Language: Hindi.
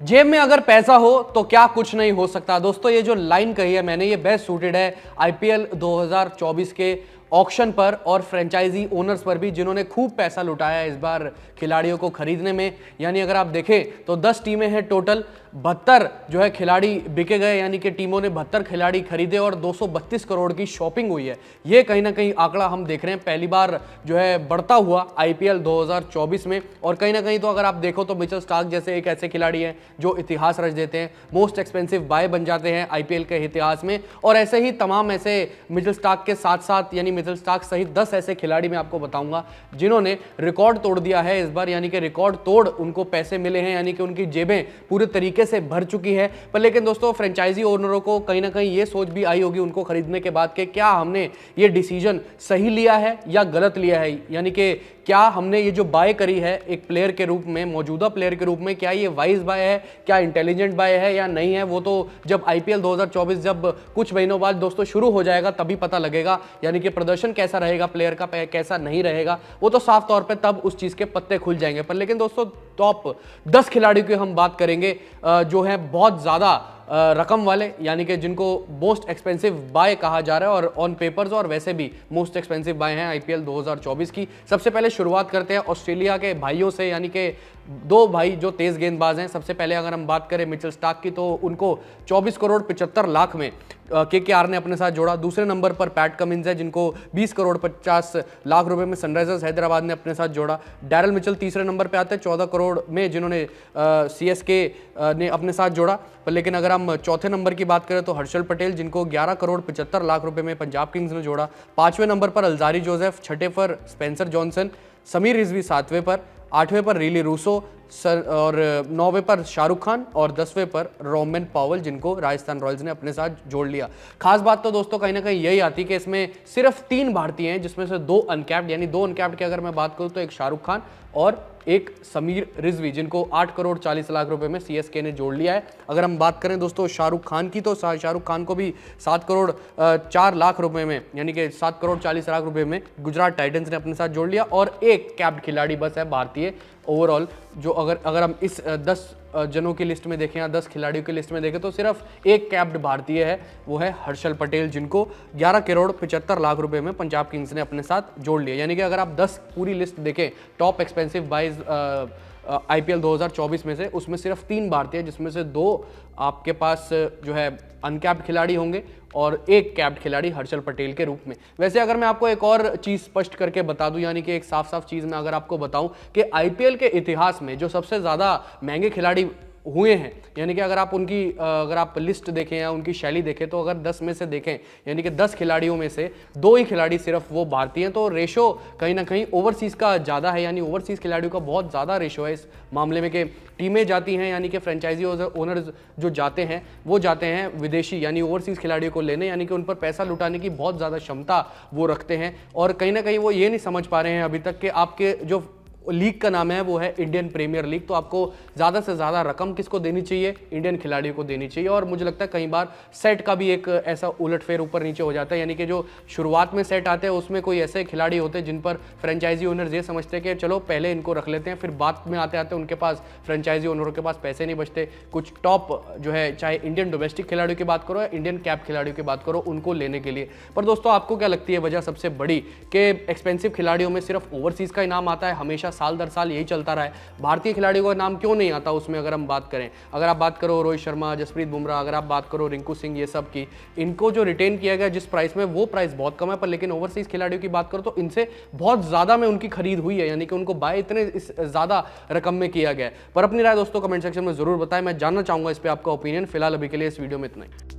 जेब में अगर पैसा हो तो क्या कुछ नहीं हो सकता। दोस्तों ये जो लाइन कही है मैंने, ये बेस्ट सूटेड है आईपीएल 2024 के ऑक्शन पर और फ्रेंचाइजी ओनर्स पर भी, जिन्होंने खूब पैसा लुटाया इस बार खिलाड़ियों को खरीदने में। यानी अगर आप देखें तो 10 टीमें हैं टोटल, 72 जो है खिलाड़ी बिके गए, यानी कि टीमों ने 72 खिलाड़ी खरीदे और 232 करोड़ की शॉपिंग हुई है। ये कहीं ना कहीं आंकड़ा हम देख रहे हैं पहली बार जो है बढ़ता हुआ आईपीएल 2024 में। और कहीं ना कहीं तो अगर आप देखो तो मिचेल स्टार्क जैसे एक ऐसे खिलाड़ी हैं जो इतिहास रच देते हैं, मोस्ट एक्सपेंसिव बाय बन जाते हैं आईपीएल के इतिहास में। और ऐसे ही तमाम ऐसे मिचेल स्टार्क के साथ साथ, यानी मिचेल स्टार्क सहित 10 ऐसे खिलाड़ी मैं आपको बताऊंगा जिन्होंने रिकॉर्ड तोड़ दिया है इस बार, यानी कि रिकॉर्ड तोड़ उनको पैसे मिले हैं, यानी कि उनकी जेबें पूरे तरीके से भर चुकी है। पर लेकिन दोस्तों फ्रेंचाइजी ओनरों को कहीं ना कहीं ये सोच भी आई होगी उनको खरीदने के बाद कि क्या हमने ये डिसीजन सही लिया है या गलत लिया है, यानी कि क्या हमने ये जो बाय करी है एक प्लेयर के रूप में, मौजूदा प्लेयर के रूप में, क्या ये वाइज बाय है, क्या इंटेलिजेंट बाय है या नहीं है। वो तो जब आईपीएल 2024 जब कुछ महीनों बाद दोस्तों शुरू हो जाएगा तभी पता लगेगा, यानी कि प्रदर्शन कैसा रहेगा प्लेयर का, कैसा नहीं रहेगा, वो तो साफ तौर पे तब उस चीज के पत्ते खुल जाएंगे। पर लेकिन दोस्तों टॉप 10 खिलाड़ियों की हम बात करेंगे जो है बहुत ज्यादा रकम वाले, यानी कि जिनको मोस्ट एक्सपेंसिव बाय कहा जा रहा है और ऑन पेपर्स और वैसे भी मोस्ट एक्सपेंसिव बाय हैं आईपीएल 2024 की। सबसे पहले शुरुआत करते हैं ऑस्ट्रेलिया के भाइयों से, यानी कि दो भाई जो तेज गेंदबाज हैं। सबसे पहले अगर हम बात करें मिचेल स्टार्क की तो उनको 24 करोड़ 75 लाख में केकेआर ने अपने साथ जोड़ा। दूसरे नंबर पर पैट कमिंस है जिनको 20 करोड़ 50 लाख रुपए में सनराइजर्स हैदराबाद ने अपने साथ जोड़ा। डैरल मिचेल तीसरे नंबर पे आते हैं 14 करोड़ में, जिन्होंने सीएसके ने अपने साथ जोड़ा। पर लेकिन अगर हम चौथे नंबर की बात करें तो हर्षल पटेल जिनको 11 करोड़ 75 लाख रुपए में पंजाब किंग्स ने जोड़ा। पांचवें नंबर पर अल्जारी जोसेफ, छठे पर स्पेंसर जॉनसन, समीर रिजवी सातवें पर, आठवें पर रीली रूसो और 9वें पर शाहरुख खान और 10वें पर रोमन पॉवल, जिनको राजस्थान रॉयल्स ने अपने साथ जोड़ लिया। खास बात तो दोस्तों कहीं ना कहीं यही आती कि इसमें सिर्फ 3 भारतीय हैं, जिसमें से 2 अनकैप्ड, यानी 2 अनकैप्ड की अगर मैं बात करूं तो एक शाहरुख खान और एक समीर रिजवी, जिनको 8 करोड़ 40 लाख रुपए में सीएसके ने जोड़ लिया है। अगर हम बात करें दोस्तों शाहरुख खान की तो शाहरुख खान को भी 7 करोड़ 4 लाख रुपए में, यानी कि 7 करोड़ 40 लाख रुपए में गुजरात टाइटंस ने अपने साथ जोड़ लिया। और एक कैप्ड खिलाड़ी बस है भारतीय ओवरऑल, जो अगर हम इस 10 जनों की लिस्ट में देखें या 10 खिलाड़ियों की लिस्ट में देखें तो सिर्फ एक कैप्ड भारतीय है, वो है हर्षल पटेल, जिनको 11 करोड़ 75 लाख रुपए में पंजाब किंग्स ने अपने साथ जोड़ लिया। यानी कि अगर आप 10 पूरी लिस्ट देखें टॉप एक्सपेंसिव बाइज आईपीएल 2024 में से, उसमें सिर्फ 3 भारतीय, जिसमें से 2 आपके पास जो है अनकैप्ड खिलाड़ी होंगे और एक कैप्ड खिलाड़ी हर्षल पटेल के रूप में। वैसे अगर मैं आपको एक और चीज स्पष्ट करके बता दूं, यानी कि एक साफ साफ चीज मैं अगर आपको बताऊं कि आईपीएल के इतिहास में जो सबसे ज्यादा महंगे खिलाड़ी हुए हैं, यानी कि अगर आप उनकी अगर आप लिस्ट देखें या उनकी शैली देखें तो अगर 10 में से देखें, यानी कि 10 खिलाड़ियों में से 2 ही खिलाड़ी सिर्फ वो भारतीय हैं, तो रेशो कहीं ना कहीं ओवरसीज का ज़्यादा है, यानी ओवरसीज खिलाड़ियों का बहुत ज़्यादा रेशो है इस मामले में कि टीमें जाती हैं, यानी कि फ्रेंचाइजी ओनर्स जो जाते हैं वो जाते हैं विदेशी यानी ओवरसीज खिलाड़ियों को लेने, यानी कि उन पर पैसा लुटाने की बहुत ज़्यादा क्षमता वो रखते हैं। और कहीं ना कहीं वो ये नहीं समझ पा रहे हैं अभी तक कि आपके जो लीग का नाम है वो है इंडियन प्रीमियर लीग, तो आपको ज़्यादा से ज़्यादा रकम किसको देनी चाहिए, इंडियन खिलाड़ियों को देनी चाहिए। और मुझे लगता है कई बार सेट का भी एक ऐसा उलटफेर ऊपर नीचे हो जाता है, यानी कि जो शुरुआत में सेट आते हैं उसमें कोई ऐसे खिलाड़ी होते हैं जिन पर फ्रेंचाइजी ओनर्स ये समझते हैं कि चलो पहले इनको रख लेते हैं, फिर बाद में आते आते उनके पास फ्रेंचाइजी ओनरों के पास पैसे नहीं बचते। कुछ टॉप जो है चाहे इंडियन डोमेस्टिक खिलाड़ियों की बात करो या इंडियन कैप खिलाड़ियों की बात करो, उनको लेने के लिए। पर दोस्तों आपको क्या लगती है वजह सबसे बड़ी कि एक्सपेंसिव खिलाड़ियों में सिर्फ ओवरसीज का इनाम आता है, हमेशा साल दर साल यही चलता रहा है, भारतीय खिलाड़ियों का नाम क्यों नहीं आता उसमें? अगर हम बात करें, अगर आप बात करो रोहित शर्मा, जसप्रीत बुमराह, अगर आप बात करो रिंकू सिंह, ये सब की, इनको जो रिटेन किया गया जिस प्राइस में, वो प्राइस बहुत कम है। पर लेकिन ओवरसीज खिलाड़ियों की बात करो तो इनसे बहुत ज्यादा में उनकी खरीद हुई है, यानी कि उनको बाय इतने ज्यादा रकम में किया गया है। पर अपनी राय दोस्तों कमेंट सेक्शन में जरूर बताएं, मैं जानना चाहूंगा इस पे आपका ओपिनियन। फिलहाल अभी के लिए इस वीडियो में इतना ही।